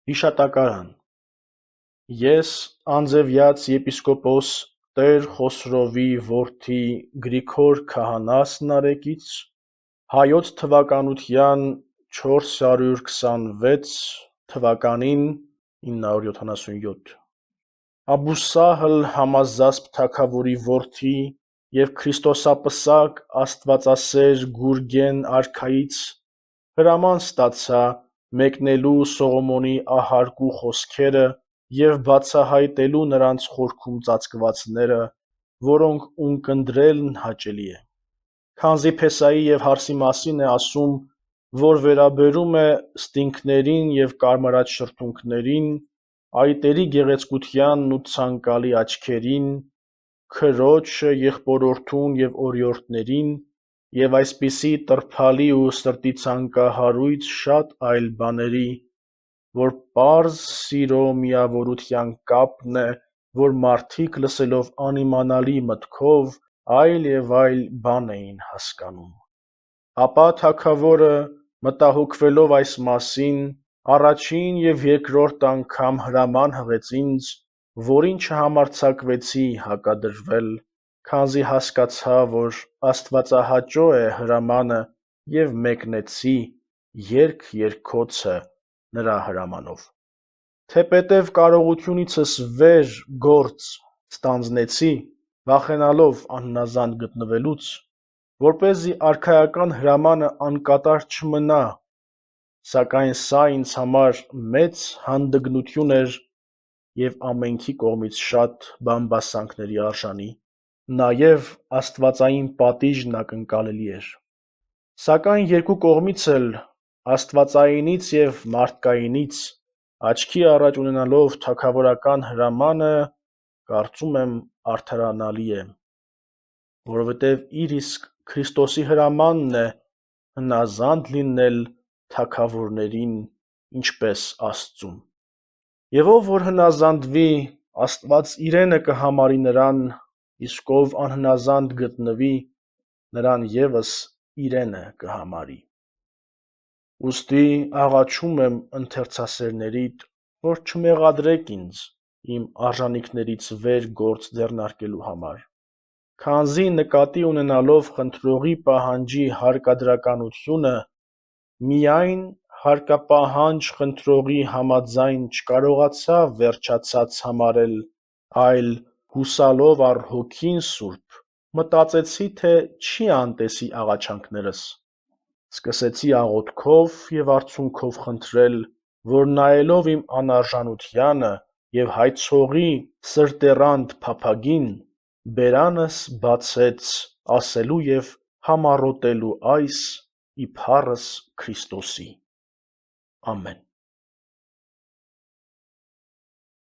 Հիշատակարան Ես անձևյաց եպիսկոպոս Տեր Խոսրովի որդի Գրիգոր քահանաս Նարեկից հայոց թվականության 426 թվականին 977 Աբուսահլ Համազասպ թագավորի որդի և քրիստոսապսակ աստվածասեր Գուրգեն արքայից հրաման ստացա մեկնելու Սողոմոնի ահարկու խոսքերը և բացահայտելու նրանց խորքում ծածկվածները, որոնք ունկնդրելն հաճելի է, քանզի Փեսայի և հարսի մասին է ասում, որ վերաբերում է ստինգներին և կարմրած շրթունքներին, այտերի գեղեցկությանն ու ցանկալի աչքերին, քրոջը եղբորորդուն և օրիորդներին և այսպիսի տրփալի ու սրտի ցանկահարույց շատ այլ բաների, որ պարզ սիրո միավորության կապն է, որ մարդիկ լսելով անիմանալի մտքով այլ և այլ բան էին հասկանում: Ապա թագավորը մտահոգվելով այս մասին, առաջին և երկրորդ անգամ հրաման հղեց ինձ, որին չհամարձակվեցի հակադրվել, քանզի հասկացա, որ աստվածահաճո է հրամանը և մեկնեցի երգ-երգոցը նրա հրամանով: Թեպետև կարողությունիցս վեր գործ ստանձնեցի, վախենալով անհնազանդ գտնվելուց, որպեսզի արքայական հրամանը անկատար չմնա, սակայն սա ինձ համար մեծ հանդգնություն էր և ամենքի կողմից շատ բամբասանքների արժանի, նաև աստվածային պատիժն ակնկալելի էր: Սակայն երկու կողմից էլ, աստվածայինից և մարդկայինից, աչքի առաջ ունենալով թագավորական հրամանը, կարծում եմ արդարանալի է, որովհետև իր իսկ Քրիստոսի հրամանն է հնազանդ լինել թագավորներին ինչպես Աստծուն: Եվ ով որ հնազանդվի, Աստված իրենը կհամարի նրան, իսկ ով անհնազանդ գտնվի, նրան ևս իրենը կհամարի: Ուստի աղաչում եմ ընթերցասերներիդ, որ չմեղադրեք ինձ իմ արժանիքներից վեր գործ ձեռնարկելու համար, քանզի նկատի ունենալով խնդրողի պահանջի հարկադրականությունը, միայն հարկապահանջ խնդրողի համաձայն չկարողացա վերջացած համարել, այլ հուսալով առ Հոգին Սուրբ, մտածեցի, թե չի անտեսի աղաչանքներս: Սկսեցի աղոթքով և արցունքով խնդրել, որ նայելով իմ անարժանությանը և հայցողի սրտեռանդ փափագին, բերանս բացեց ասելու և համառոտելու այս իբառս Քրիստոսի: Ամեն: